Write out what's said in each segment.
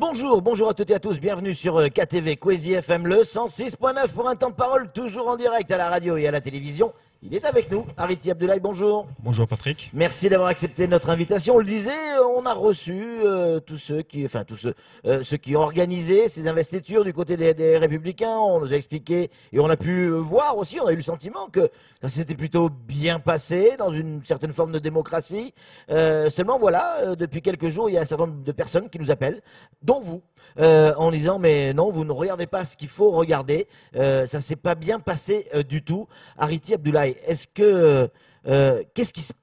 Bonjour, bonjour à toutes et à tous, bienvenue sur KTV Kwezi FM le 106.9 pour un temps de parole toujours en direct à la radio et à la télévision. Il est avec nous, Ariti Abdoulaye, bonjour. Bonjour Patrick. Merci d'avoir accepté notre invitation. On le disait, on a reçu tous ceux qui ont organisé ces investitures du côté des Républicains. On nous a expliqué et on a pu voir aussi, on a eu le sentiment que ça s'était plutôt bien passé dans une certaine forme de démocratie. Seulement voilà, depuis quelques jours, il y a un certain nombre de personnes qui nous appellent, dont vous, en disant mais non, vous ne regardez pas ce qu'il faut regarder. Ça s'est pas bien passé du tout. Ariti Abdoulaye, est-ce que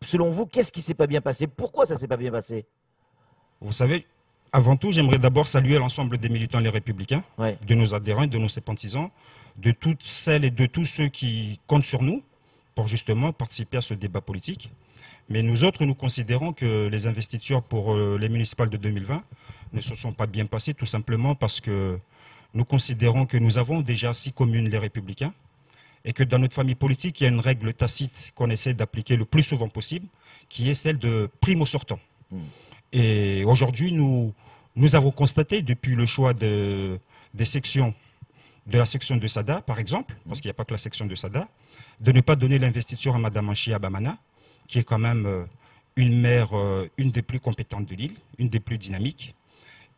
selon vous, qu'est-ce qui s'est pas bien passé? Pourquoi ça s'est pas bien passé? Vous savez, avant tout, j'aimerais d'abord saluer l'ensemble des militants les Républicains, Ouais. de nos adhérents, de nos sympathisants, de toutes celles et de tous ceux qui comptent sur nous pour justement participer à ce débat politique. Mais nous autres, nous considérons que les investitures pour les municipales de 2020 ne se sont pas bien passées, tout simplement parce que nous considérons que nous avons déjà 6 communes les Républicains, et que dans notre famille politique, il y a une règle tacite qu'on essaie d'appliquer le plus souvent possible, qui est celle de primo sortant. Et aujourd'hui, nous avons constaté, depuis le choix des sections, de la section de Sada, par exemple, parce qu'il n'y a pas que la section de Sada, de ne pas donner l'investiture à Mme Anchia Bamana, qui est quand même une maire, une des plus compétentes de l'île, une des plus dynamiques,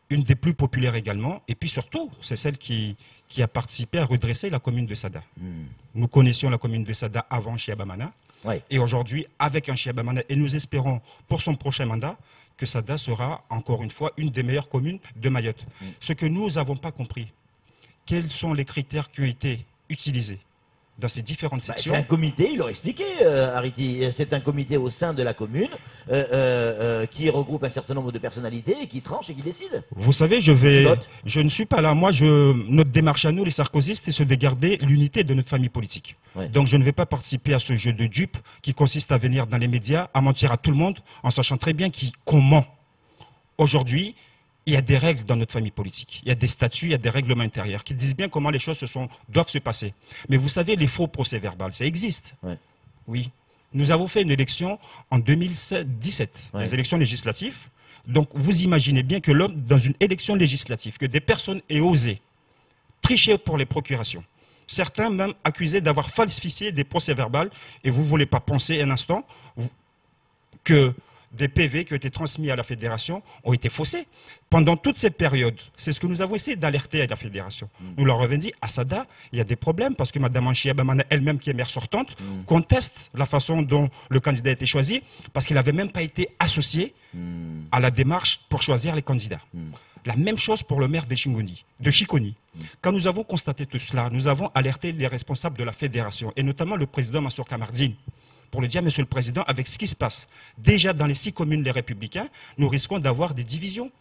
une des plus populaires également, et puis surtout, c'est celle qui a participé à redresser la commune de Sada. Nous connaissions la commune de Sada avant Chiabamana, Ouais. et aujourd'hui, avec un Chiabamana, et nous espérons pour son prochain mandat, que Sada sera encore une fois une des meilleures communes de Mayotte. Ce que nous n'avons pas compris, quels sont les critères qui ont été utilisés dans ces différentes C'est sections? un comité, il leur expliqué, Ariti, c'est un comité au sein de la commune qui regroupe un certain nombre de personnalités et qui tranche et qui décide. Vous savez, je ne suis pas là. Moi, notre démarche à nous, les sarkozystes, c'est de garder l'unité de notre famille politique. Ouais. Donc, je ne vais pas participer à ce jeu de dupes qui consiste à venir dans les médias, à mentir à tout le monde, en sachant très bien qu'on ment. Aujourd'hui, il y a des règles dans notre famille politique. Il y a des statuts, il y a des règlements intérieurs qui disent bien comment les choses doivent se passer. Mais vous savez, les faux procès-verbaux, ça existe. Ouais. Oui. Nous avons fait une élection en 2017, Ouais. les élections législatives. Donc, vous imaginez bien que dans une élection législative, que des personnes aient osé tricher pour les procurations. Certains même accusés d'avoir falsifié des procès-verbaux. Et vous ne voulez pas penser un instant que des PV qui ont été transmis à la fédération ont été faussés. Pendant toute cette période, c'est ce que nous avons essayé d'alerter à la fédération. Nous leur avons dit, à Sada, il y a des problèmes parce que Mme Anchia Bamana, elle-même qui est maire sortante, conteste la façon dont le candidat a été choisi parce qu'il n'avait même pas été associé à la démarche pour choisir les candidats. La même chose pour le maire de Chiconi. Quand nous avons constaté tout cela, nous avons alerté les responsables de la fédération et notamment le président Mansour Kamardine, pour le dire, Monsieur le Président, avec ce qui se passe, déjà dans les 6 communes des Républicains, nous risquons d'avoir des divisions.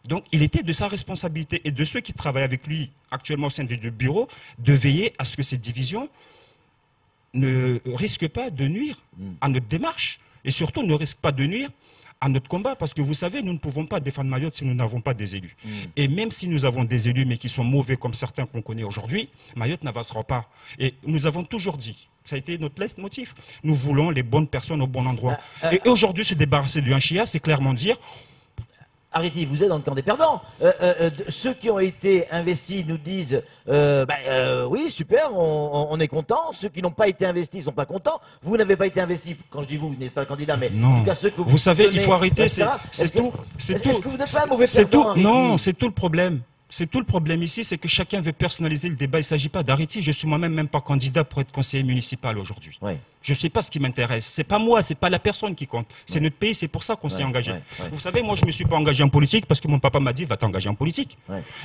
Donc, il était de sa responsabilité et de ceux qui travaillent avec lui actuellement au sein du bureau de veiller à ce que ces divisions ne risquent pas de nuire à notre démarche et surtout ne risquent pas de nuire à notre combat, parce que vous savez, nous ne pouvons pas défendre Mayotte si nous n'avons pas des élus. Et même si nous avons des élus, mais qui sont mauvais comme certains qu'on connaît aujourd'hui, Mayotte n'avancera pas. Et nous avons toujours dit, ça a été notre leitmotiv, nous voulons les bonnes personnes au bon endroit. Et aujourd'hui, se débarrasser du Anchia, c'est clairement dire... Arrêtez, vous êtes dans le camp des perdants. Ceux qui ont été investis nous disent oui, super, on est content. Ceux qui n'ont pas été investis sont pas contents. Vous n'avez pas été investi. Quand je dis vous, vous n'êtes pas candidat, mais Non. en tout cas ceux que Vous savez, tenez, il faut arrêter, etc. c'est tout. Est-ce que vous n'êtes pas un mauvais perdant, Ariti? Non, c'est tout le problème. C'est tout le problème ici, c'est que chacun veut personnaliser le débat. Il ne s'agit pas d'Ariti. Je suis moi-même même pas candidat pour être conseiller municipal aujourd'hui. Ouais. Je ne sais pas ce qui m'intéresse. C'est pas moi, c'est pas la personne qui compte. C'est notre pays, c'est pour ça qu'on s'est engagé. Vous savez, moi, je ne me suis pas engagé en politique parce que mon papa m'a dit, va t'engager en politique.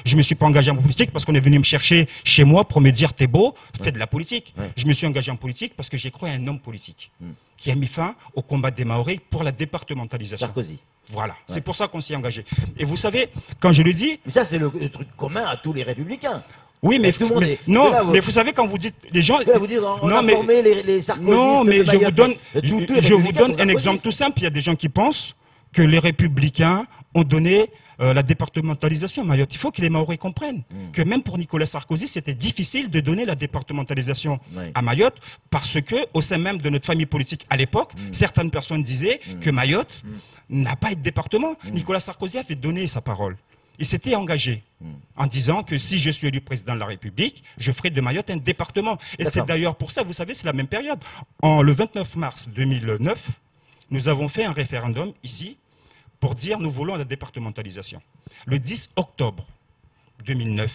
Je ne me suis pas engagé en politique parce qu'on est venu me chercher chez moi pour me dire, t'es beau, fais de la politique. Je me suis engagé en politique parce que j'ai cru à un homme politique qui a mis fin au combat des Maoris pour la départementalisation. Sarkozy. Voilà, c'est pour ça qu'on s'y est engagé. Et vous savez, quand je le dis... Mais ça, c'est le truc commun à tous les républicains. Oui, mais, tout le monde est... non, là, mais vous savez, quand vous dites... Les gens... Là, vous dites, on a formé les Sarkozystes. Non, mais de je vous Mayotte. donne, Tous les je vous républicains donne sont un exemple sarkozystes. tout simple. Il y a des gens qui pensent que les républicains ont donné la départementalisation à Mayotte. Il faut que les Maoris comprennent que même pour Nicolas Sarkozy, c'était difficile de donner la départementalisation à Mayotte parce que au sein même de notre famille politique à l'époque, certaines personnes disaient que Mayotte n'a pas été département. Nicolas Sarkozy a fait donner sa parole. Il s'était engagé en disant que si je suis élu président de la République, je ferai de Mayotte un département. Et c'est d'ailleurs pour ça, vous savez, c'est la même période. Le 29 mars 2009, nous avons fait un référendum ici pour dire nous voulons la départementalisation. Le 10 octobre 2009,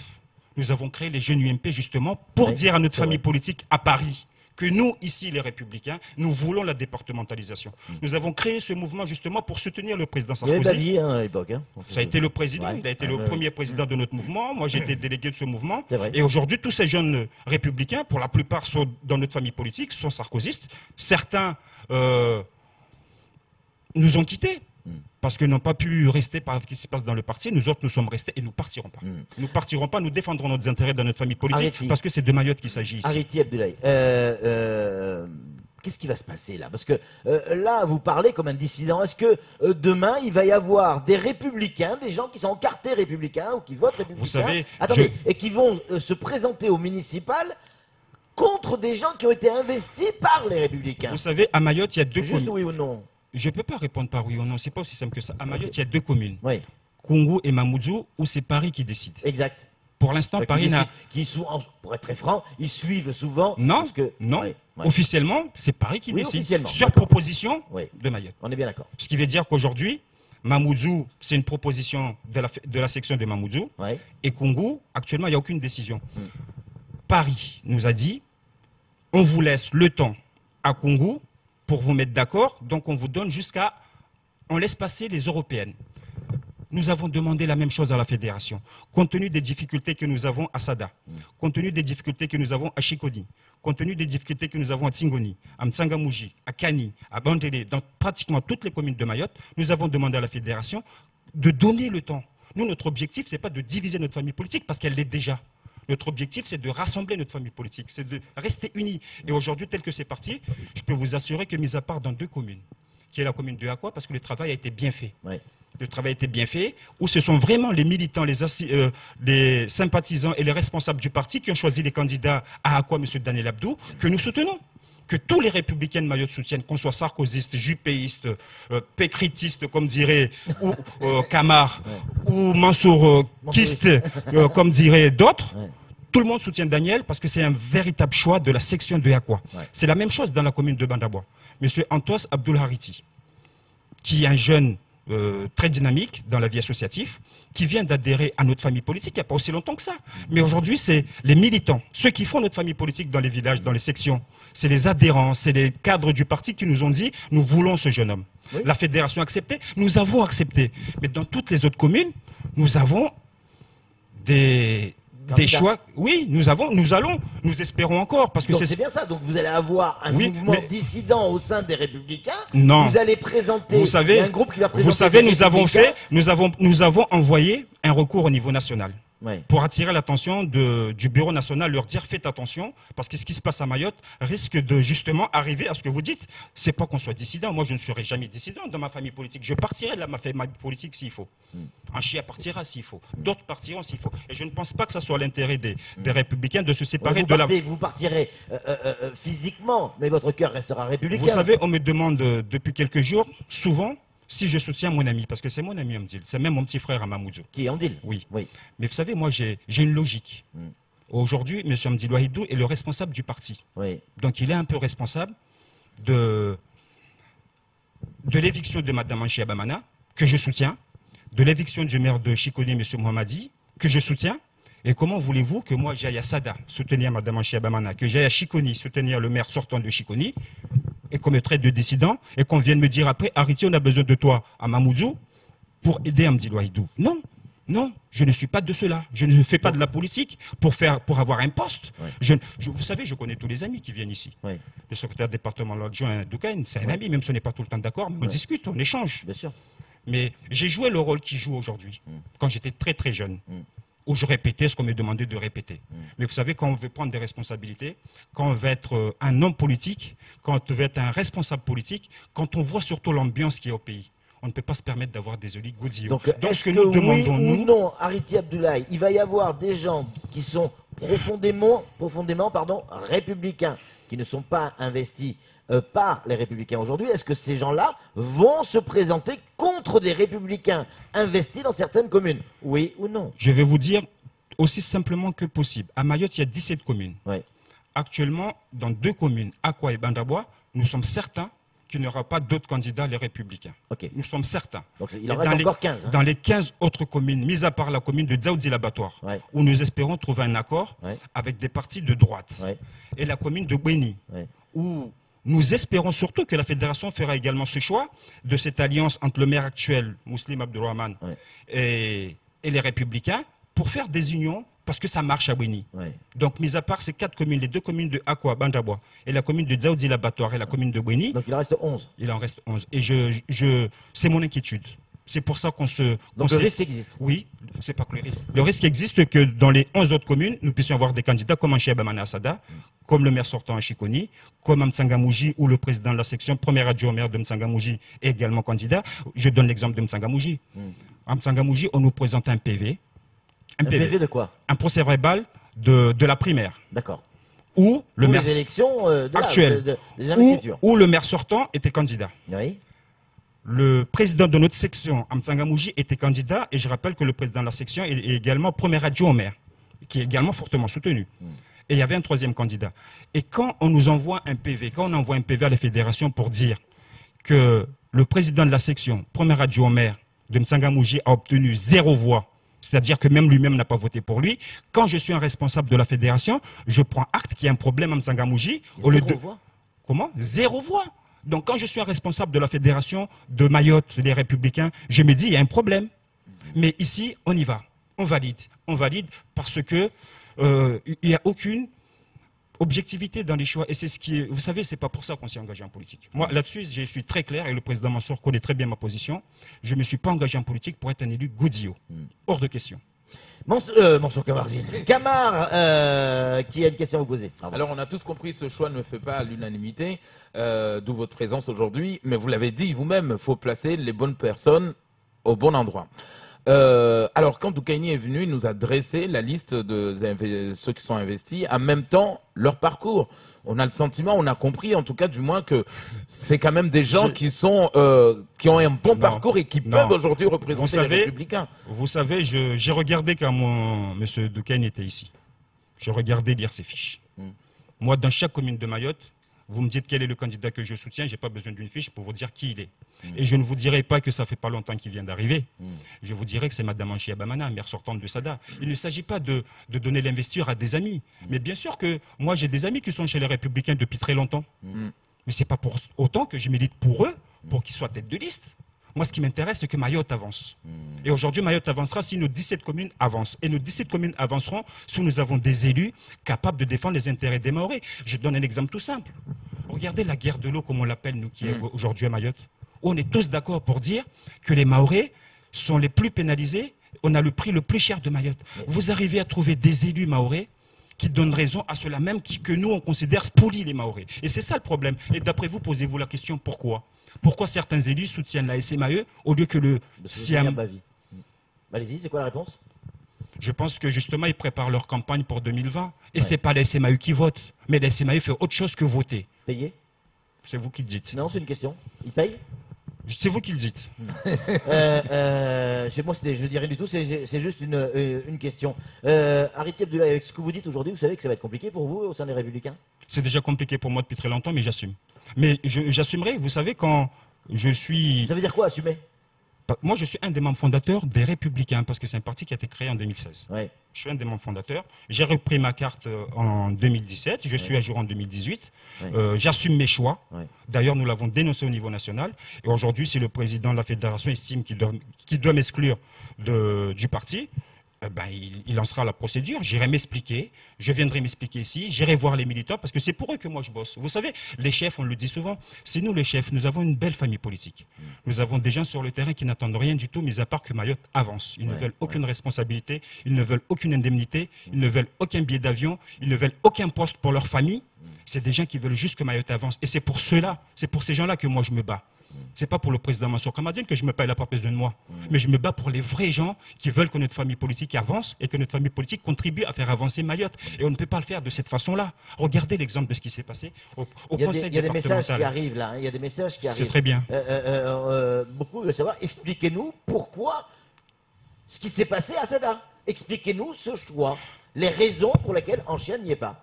nous avons créé les jeunes UMP justement pour dire à notre famille politique à Paris que nous, ici, les Républicains, nous voulons la départementalisation. Nous avons créé ce mouvement justement pour soutenir le président Sarkozy. Il y avait Bavier à l'époque. Ça a été le président, il a été le premier président de notre mouvement. Moi, j'ai été délégué de ce mouvement. Et aujourd'hui, tous ces jeunes républicains, pour la plupart sont dans notre famille politique, sont sarkozystes. Certains nous ont quittés. Parce qu'ils n'ont pas pu rester par ce qui se passe dans le parti. Nous autres, nous sommes restés et nous ne partirons pas. Nous ne partirons pas, nous défendrons nos intérêts dans notre famille politique parce que c'est de Mayotte qu'il s'agit ici. Arrêtez, Abdoulaye. Qu'est-ce qui va se passer là? Parce que là, vous parlez comme un dissident. Est-ce que demain, il va y avoir des républicains, des gens qui sont encartés républicains ou qui votent républicains, vous savez, et qui vont se présenter au municipal contre des gens qui ont été investis par les républicains? Vous savez, à Mayotte, il y a deux communes. Juste oui ou non? Je ne peux pas répondre par oui ou non, c'est pas aussi simple que ça. À Mayotte, il y a deux communes. Oui. Koungou et Mamoudzou, où c'est Paris qui décide. Exact. Pour l'instant, Paris n'a... Pour être très franc, ils suivent souvent... Non, parce que... non. Officiellement, c'est Paris qui décide. Sur proposition de Mayotte. On est bien d'accord. Ce qui veut dire qu'aujourd'hui, Mamoudzou, c'est une proposition de la section de Mamoudzou. Et Koungou, actuellement, il n'y a aucune décision. Paris nous a dit, on vous laisse le temps à Koungou pour vous mettre d'accord, donc on vous donne on laisse passer les européennes. Nous avons demandé la même chose à la fédération. Compte tenu des difficultés que nous avons à Sada, compte tenu des difficultés que nous avons à Chikodi, compte tenu des difficultés que nous avons à Tsingoni, à Mtsangamouji, à Kani, à Bandélé, dans pratiquement toutes les communes de Mayotte, nous avons demandé à la fédération de donner le temps. Nous, notre objectif, ce n'est pas de diviser notre famille politique, parce qu'elle l'est déjà. Notre objectif, c'est de rassembler notre famille politique, c'est de rester unis. Et aujourd'hui, tel que c'est parti, je peux vous assurer que, mis à part dans deux communes, qui est la commune de Akwa, parce que le travail a été bien fait. Le travail a été bien fait, où ce sont vraiment les militants, les sympathisants et les responsables du parti qui ont choisi les candidats à Akwa, M. Daniel Abdou, que nous soutenons. Que tous les républicains de Mayotte soutiennent, qu'on soit sarkozystes, juppéistes, pécritistes, comme dirait ou Kamar, ou Mansour Kiste, comme diraient d'autres. Tout le monde soutient Daniel parce que c'est un véritable choix de la section de Yakwa. C'est la même chose dans la commune de Bandabois. Monsieur Antos Abdoul Hariti, qui est un jeune très dynamique dans la vie associative, qui vient d'adhérer à notre famille politique il n'y a pas aussi longtemps que ça. Mais aujourd'hui, c'est les militants, ceux qui font notre famille politique dans les villages, dans les sections. C'est les adhérents, c'est les cadres du parti qui nous ont dit « nous voulons ce jeune homme ». La fédération a accepté, nous avons accepté. Mais dans toutes les autres communes, nous avons des choix. Oui, nous allons, nous espérons encore. Parce que c'est bien ça, donc vous allez avoir un mouvement dissident au sein des Républicains. Non. Vous allez présenter, vous savez, un groupe qui va présenter. Vous savez, nous avons envoyé un recours au niveau national. Pour attirer l'attention du Bureau national, leur dire faites attention, parce que ce qui se passe à Mayotte risque de justement arriver à ce que vous dites. C'est pas qu'on soit dissident, moi je ne serai jamais dissident dans ma famille politique. Je partirai de ma famille politique s'il faut. Un chien partira s'il faut. D'autres partiront s'il faut. Et je ne pense pas que ça soit l'intérêt des Républicains de se séparer de la... Vous partirez physiquement, mais votre cœur restera républicain. Vous savez, on me demande depuis quelques jours, souvent, si je soutiens mon ami, parce que c'est mon ami Amdil, c'est même mon petit frère à Mamoudzou. Qui est Amdil? Oui. Mais vous savez, moi, j'ai une logique. Aujourd'hui, M. Amdil Wahidou est le responsable du parti. Donc, il est un peu responsable de l'éviction de Mme Anchi Abamana, que je soutiens, de l'éviction du maire de Chikoni, M. Mohamadi, que je soutiens. Et comment voulez-vous que moi, j'aille à Sada soutenir Mme Anchi Abamana, que j'aille à Chikoni soutenir le maire sortant de Chikoni, et qu'on me traite de dissident, et qu'on vienne me dire après, Ariti, on a besoin de toi à Mamoudzou pour aider Amdil Wahidou. Non, non, je ne suis pas de cela. Je ne fais pas de la politique pour avoir un poste. Vous savez, je connais tous les amis qui viennent ici. Le secrétaire départemental adjoint Doukain, c'est un ami, même si on n'est pas tout le temps d'accord, mais on discute, on échange. Bien sûr. Mais j'ai joué le rôle qu'il joue aujourd'hui, quand j'étais très très jeune. Où je répétais ce qu'on me demandait de répéter. Mais vous savez, quand on veut prendre des responsabilités, quand on veut être un homme politique, quand on veut être un responsable politique, quand on voit surtout l'ambiance qui est au pays, on ne peut pas se permettre d'avoir des oligodzios. Donc est-ce que nous demandons, oui ou non, Ariti Abdoulaye, il va y avoir des gens qui sont profondément républicains, qui ne sont pas investis par les républicains aujourd'hui, est-ce que ces gens-là vont se présenter contre des républicains investis dans certaines communes? Oui ou non? Je vais vous dire aussi simplement que possible. À Mayotte, il y a 17 communes. Oui. Actuellement, dans 2 communes, Akwa et Bandabois, nous sommes certains qu'il n'y aura pas d'autres candidats, les républicains. Ok. Nous sommes certains. Donc il en reste encore 15. Hein. Dans les 15 autres communes, mis à part la commune de Dzaoudzi l'Abattoir, Ouais. où nous espérons trouver un accord Ouais. avec des partis de droite, Ouais. et la commune de Bweni, Ouais. où nous espérons surtout que la fédération fera également ce choix de cette alliance entre le maire actuel, Mouslim Abdourahmane, Ouais. et les républicains, pour faire des unions, parce que ça marche à Bweni. Ouais. Donc, mis à part ces 4 communes, les 2 communes de Akwa, Bandabois, et la commune de Dzaoudzi l'Abattoir et la commune de Bweni, Donc il en reste 11. il en reste 11. Et c'est mon inquiétude. C'est pour ça qu'on se... Donc le risque existe. Oui, c'est pas que le risque. Le risque existe que dans les 11 autres communes, nous puissions avoir des candidats comme Anchia Bamana Assada, comme le maire sortant à Chikoni, comme Mtsangamouji, ou le président de la section, premier adjoint au maire de Mtsangamouji, est également candidat. Je donne l'exemple de Mtsangamouji. À Mtsangamouji, on nous présente un PV. Un PV de quoi? Un procès verbal de la primaire. D'accord. Où le Pour maire les élections actuel, des investitures. où le maire sortant était candidat. Oui. Le président de notre section, Mtsangamouji, était candidat, et je rappelle que le président de la section est également premier adjoint au maire, qui est également fortement soutenu. Et il y avait un 3e candidat. Et quand on nous envoie un PV, quand on envoie un PV à la fédération pour dire que le président de la section, premier adjoint au maire de Mtsangamouji, a obtenu 0 voix, c'est-à-dire que même lui-même n'a pas voté pour lui, quand je suis un responsable de la fédération, je prends acte qu'il y a un problème à Mtsangamouji. Zéro voix. Comment? 0 voix. Donc quand je suis un responsable de la fédération de Mayotte, les Républicains, je me dis il y a un problème. Mais ici, on y va. On valide. On valide parce que il n'y a aucune objectivité dans les choix. Et c'est ce qui est... Vous savez, c'est pas pour ça qu'on s'est engagé en politique. Moi, là-dessus, je suis très clair, et le président Mansour connaît très bien ma position. Je ne me suis pas engagé en politique pour être un élu Godillot. Hors de question. Mansour Kamardine. Kamar, qui a une question à vous poser. Pardon. Alors, on a tous compris, ce choix ne fait pas l'unanimité, d'où votre présence aujourd'hui. Mais vous l'avez dit vous-même, il faut placer les bonnes personnes au bon endroit. Alors, quand Doukaini est venu, il nous a dressé la liste de ceux qui sont investis, en même temps leur parcours. On a le sentiment, on a compris, en tout cas, du moins, que c'est quand même des gens qui ont un bon parcours et qui peuvent aujourd'hui représenter les Républicains. Vous savez, j'ai regardé quand M. Doukaini était ici. Je regardais lire ses fiches. Moi, dans chaque commune de Mayotte, vous me dites quel est le candidat que je soutiens, je n'ai pas besoin d'une fiche pour vous dire qui il est. Et je ne vous dirai pas que ça fait pas longtemps qu'il vient d'arriver. Je vous dirai que c'est Mme Anchia Bamana, maire sortante de Sada. Il ne s'agit pas de donner l'investiture à des amis. Mais bien sûr que moi, j'ai des amis qui sont chez les Républicains depuis très longtemps. Mais ce n'est pas pour autant que je milite pour eux, pour qu'ils soient tête de liste. Moi, ce qui m'intéresse, c'est que Mayotte avance. Et aujourd'hui, Mayotte avancera si nos 17 communes avancent. Et nos 17 communes avanceront si nous avons des élus capables de défendre les intérêts des Mahorais. Je donne un exemple tout simple. Regardez la guerre de l'eau, comme on l'appelle, nous, qui est aujourd'hui à Mayotte. On est tous d'accord pour dire que les Mahorais sont les plus pénalisés. On a le prix le plus cher de Mayotte. Vous arrivez à trouver des élus Mahorais qui donnent raison à ceux-là même que nous, on considère spolis les Mahorais. Et c'est ça le problème. Et d'après vous, posez-vous la question, pourquoi? Pourquoi certains élus soutiennent la SMAE au lieu que le SIAM? Allez-y, c'est quoi la réponse? Je pense que justement, ils préparent leur campagne pour 2020. Et ce n'est pas la SMAE qui vote. Mais la SMAE fait autre chose que voter. Payer? C'est vous qui le dites. Non, c'est une question. Ils payent? C'est vous qui le dites. Chez moi, je dirais du tout, c'est juste une question. Ariti Abdoulaye, avec ce que vous dites aujourd'hui, vous savez que ça va être compliqué pour vous au sein des Républicains? C'est déjà compliqué pour moi depuis très longtemps, mais j'assume. Mais j'assumerai, vous savez, quand je suis... Ça veut dire quoi, assumer? Moi, je suis un des membres fondateurs des Républicains, parce que c'est un parti qui a été créé en 2016. Ouais. Je suis un des membres fondateurs. J'ai repris ma carte en 2017. Je suis à jour en 2018. J'assume mes choix. D'ailleurs, nous l'avons dénoncé au niveau national. Et aujourd'hui, si le président de la fédération estime qu'il doit m'exclure du parti, ben, il lancera la procédure. J'irai m'expliquer. Je viendrai m'expliquer ici. J'irai voir les militants parce que c'est pour eux que moi je bosse. Vous savez, les chefs, on le dit souvent, c'est nous les chefs. Nous avons une belle famille politique. Nous avons des gens sur le terrain qui n'attendent rien du tout, mis à part que Mayotte avance. Ils ne veulent aucune responsabilité. Ils ne veulent aucune indemnité. Ils ne veulent aucun billet d'avion. Ils ne veulent aucun poste pour leur famille. C'est des gens qui veulent juste que Mayotte avance. Et c'est pour ceux-là, c'est pour ces gens-là que moi je me bats. C'est pas pour le président Mansour Kamardine que je me bats, il n'a pas besoin de moi. Mais je me bats pour les vrais gens qui veulent que notre famille politique avance et que notre famille politique contribue à faire avancer Mayotte. Et on ne peut pas le faire de cette façon-là. Regardez l'exemple de ce qui s'est passé au conseil départemental. Il y a des messages qui arrivent là, hein, il y a des messages qui arrivent. C'est très bien. Beaucoup veulent savoir, expliquez-nous pourquoi ce qui s'est passé à Sada. Expliquez-nous ce choix, les raisons pour lesquelles Anchian n'y est pas.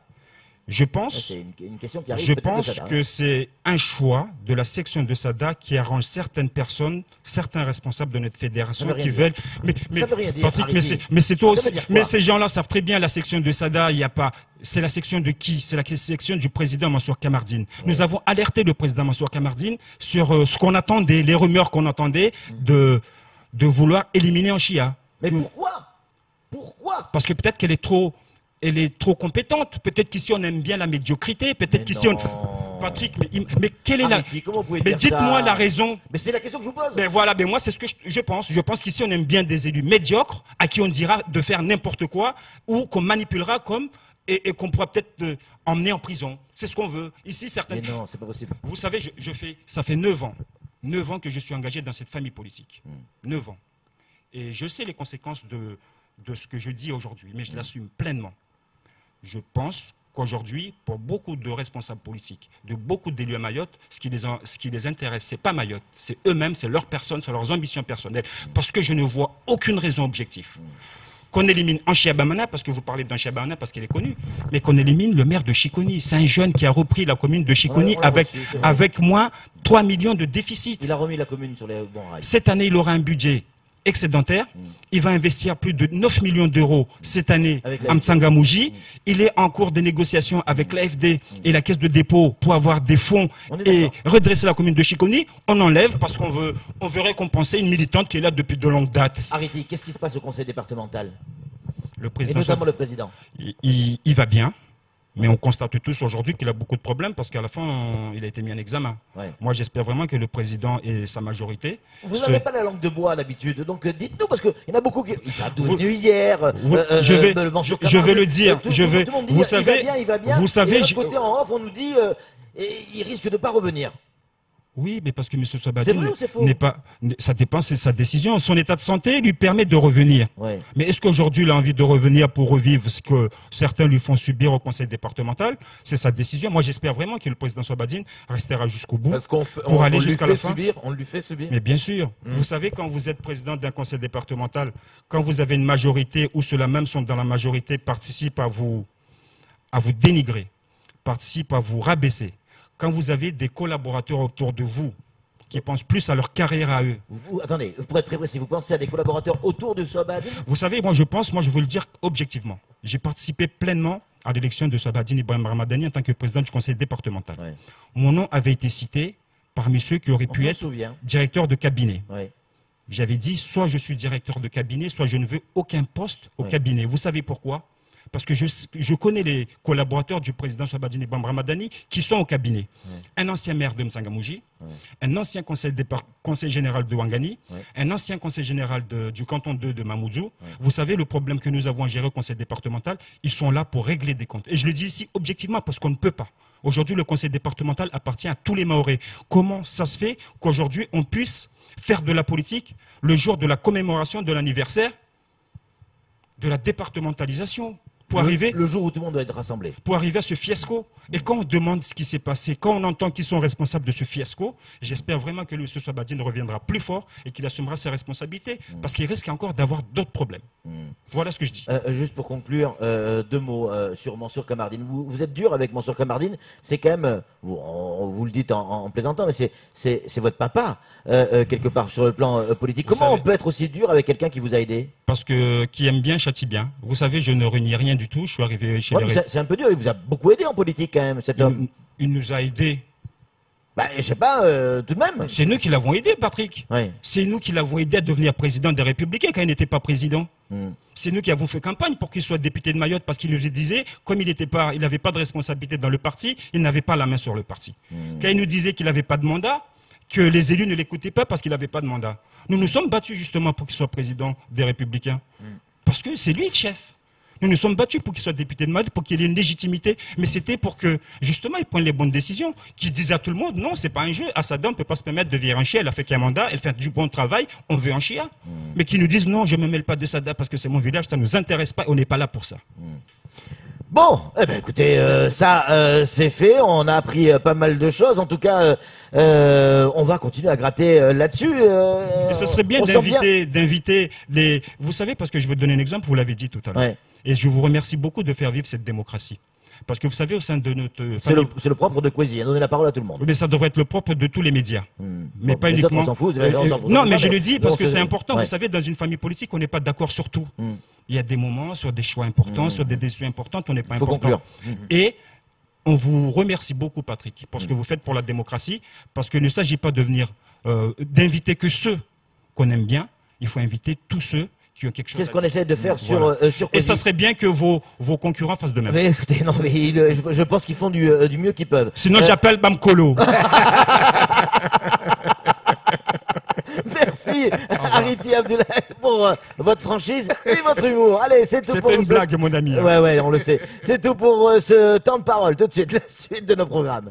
Je pense, C'est une question qui arrive je peut-être de pense Sada, hein. que c'est un choix de la section de Sada qui arrange certaines personnes, certains responsables de notre fédération Ça veut qui rien veulent. Ça veut rien dire, Patrick, Harity. mais c'est toi Ça aussi. veut dire quoi? Mais ces gens-là savent très bien la section de Sada. Il n'y a pas. C'est la section de qui? C'est la section du président Mansour Kamardine. Nous avons alerté le président Mansour Kamardine sur ce qu'on attendait, les rumeurs qu'on entendait de vouloir éliminer Anchia. Mais pourquoi? Pourquoi? Parce que peut-être qu'elle est trop compétente. Peut-être qu'ici on aime bien la médiocrité. Peut-être Mais qu'ici on. non. Patrick, mais quelle est la. Harity, comment vous pouvez Mais dire dites-moi ça? la raison. Mais c'est la question que je vous pose. Ben voilà, ben moi c'est ce que je pense. Je pense qu'ici on aime bien des élus médiocres à qui on dira de faire n'importe quoi ou qu'on manipulera comme et qu'on pourra peut-être emmener en prison. C'est ce qu'on veut. Ici certains. Mais non, c'est pas possible. Vous savez, ça fait 9 ans. 9 ans que je suis engagé dans cette famille politique. 9 ans. Et je sais les conséquences de ce que je dis aujourd'hui, mais je l'assume pleinement. Je pense qu'aujourd'hui, pour beaucoup de responsables politiques, de beaucoup d'élus à Mayotte, ce qui les intéresse, ce n'est pas Mayotte, c'est eux-mêmes, c'est leur personne, c'est leurs ambitions personnelles, parce que je ne vois aucune raison objective. Qu'on élimine Anchia Bamana, parce que vous parlez d'Anchia Bamana parce qu'elle est connue, mais qu'on élimine le maire de Chiconi. C'est un jeune qui a repris la commune de Chiconi Ouais, avec moins 3 millions de déficit. Il a remis la commune sur les bons rails. Cette année, il aura un budget excédentaire. Il va investir plus de 9 millions d'euros cette année Avec la à Mtsangamouji. Il est en cours de négociation avec l'AFD et la caisse de dépôt pour avoir des fonds On est et d'accord. redresser la commune de Chiconi. On enlève parce qu'on veut récompenser une militante qui est là depuis de longue dates. Harity, qu'est-ce qui se passe au conseil départemental? Le Et président, notamment le président. il va bien. Mais on constate tous aujourd'hui qu'il a beaucoup de problèmes parce qu'à la fin, il a été mis en examen. Ouais. Moi, j'espère vraiment que le président et sa majorité... Vous se- n'avez pas la langue de bois d'habitude, donc dites-nous, parce qu'il y en a beaucoup qui... Ils sont devenus hier, je vais- le Mansour je vais Kamardine, le dire, tout je vais- le monde dit, vous savez- il va bien, vous savez, et de l'autre je- côté, en off, on nous dit, il risque de pas revenir. Oui, mais parce que M. C'est Sabadine vrai ou c'est faux n'est pas... Ça dépend, c'est sa décision. Son état de santé lui permet de revenir. Ouais. Mais est-ce qu'aujourd'hui, il a envie de revenir pour revivre ce que certains lui font subir au conseil départemental? C'est sa décision. Moi, j'espère vraiment que le président Sabadine restera jusqu'au bout. Parce qu'on Pour aller lui jusqu'à fait la fin. subir, on lui fait subir. Mais bien sûr. Vous savez, quand vous êtes président d'un conseil départemental, quand vous avez une majorité ou ceux-là même sont dans la majorité, participent à vous dénigrer, participent à vous rabaisser. Quand vous avez des collaborateurs autour de vous qui pensent plus à leur carrière à eux. Attendez, pour être très précis, vous pensez à des collaborateurs autour de Sabadine? Vous savez, moi je veux le dire objectivement. J'ai participé pleinement à l'élection de Sabadine Ibrahim Ramadani en tant que président du conseil départemental. Ouais. Mon nom avait été cité parmi ceux qui auraient On pu s'en être souvient. directeur de cabinet. Ouais. J'avais dit, soit je suis directeur de cabinet, soit je ne veux aucun poste au Ouais. cabinet. Vous savez pourquoi? Parce que je connais les collaborateurs du président Sabadine Ibrahim Ramadani qui sont au cabinet. Un ancien maire de Mtsangamouji, un ancien conseil général de Ouangani, un ancien conseil général du canton 2 de Mamoudzou. Vous savez, le problème que nous avons à gérer au conseil départemental, ils sont là pour régler des comptes. Et je le dis ici objectivement parce qu'on ne peut pas. Aujourd'hui, le conseil départemental appartient à tous les Mahorais. Comment ça se fait qu'aujourd'hui, on puisse faire de la politique le jour de la commémoration de l'anniversaire de la départementalisation pour arriver Le jour où tout le monde doit être rassemblé. à ce fiasco. Et quand on demande ce qui s'est passé, quand on entend qu'ils sont responsables de ce fiasco, j'espère vraiment que M. Sabadine reviendra plus fort et qu'il assumera ses responsabilités, parce qu'il risque encore d'avoir d'autres problèmes. Voilà ce que je dis. Juste pour conclure, 2 mots sur Mansour Kamardine. Vous êtes dur avec Mansour Kamardine, c'est quand même, vous le dites en plaisantant, mais c'est votre papa, quelque part, sur le plan politique. Vous Comment on savez- peut être aussi dur avec quelqu'un qui vous a aidé? Parce que qui aime bien châtie bien. Vous savez, je ne renie rien du tout. Je suis arrivé chez Ouais, les mais c'est un peu dur, il vous a beaucoup aidé en politique quand même, cet homme. il nous a aidés. Bah, je sais pas, tout de même. C'est nous qui l'avons aidé, Patrick. Ouais. C'est nous qui l'avons aidé à devenir président des Républicains quand il n'était pas président. C'est nous qui avons fait campagne pour qu'il soit député de Mayotte parce qu'il nous disait, comme il n'avait pas de responsabilité dans le parti, il n'avait pas la main sur le parti. Quand il nous disait qu'il n'avait pas de mandat, que les élus ne l'écoutaient pas parce qu'il n'avait pas de mandat. Nous nous sommes battus justement pour qu'il soit président des Républicains. Parce que c'est lui le chef. Nous nous sommes battus pour qu'il soit député de Madrid, pour qu'il ait une légitimité. Mais c'était pour que, justement, il prenne les bonnes décisions. Qu'il dise à tout le monde, non, c'est pas un jeu. Assada ne peut pas se permettre de virer un chien. Elle a fait qu'un mandat, elle fait du bon travail, on veut un chien. Mais qu'ils nous disent, non, je ne me mêle pas de Sada parce que c'est mon village, ça ne nous intéresse pas, on n'est pas là pour ça. Bon, eh ben écoutez, c'est fait. On a appris pas mal de choses. En tout cas, on va continuer à gratter là-dessus. Et ça serait bien on sent d'inviter les... Vous savez, parce que je vais donner un exemple, vous l'avez dit tout à l'heure. Ouais. Et je vous remercie beaucoup de faire vivre cette démocratie. Parce que vous savez, au sein de notre C'est famille... le propre de Kwesi, donner la parole à tout le monde. Mais ça devrait être le propre de tous les médias. Mais Bon, pas les autres, uniquement... on s'en fout, non, mais je le dis parce que c'est c'est important. Vous savez, dans une famille politique, on n'est pas d'accord sur tout. Il y a des moments, sur des choix importants, sur des décisions importantes, on n'est pas Faut important. conclure. Et on vous remercie beaucoup, Patrick, pour ce que vous faites pour la démocratie, parce qu'il ne s'agit pas de venir d'inviter que ceux qu'on aime bien, il faut inviter tous ceux qui ont quelque chose C'est ce qu'on essaie de faire Voilà. sur Et Kwesi. ça serait bien que vos concurrents fassent de même. Mais écoutez, non, mais je pense qu'ils font du mieux qu'ils peuvent. Sinon, j'appelle Bamkolo. Merci, Ariti Abdoulaye, pour votre franchise et votre humour. Allez, c'est tout pour C'était une blague, mon ami. Ouais, on le sait. C'est tout pour ce temps de parole. Tout de suite, la suite de nos programmes.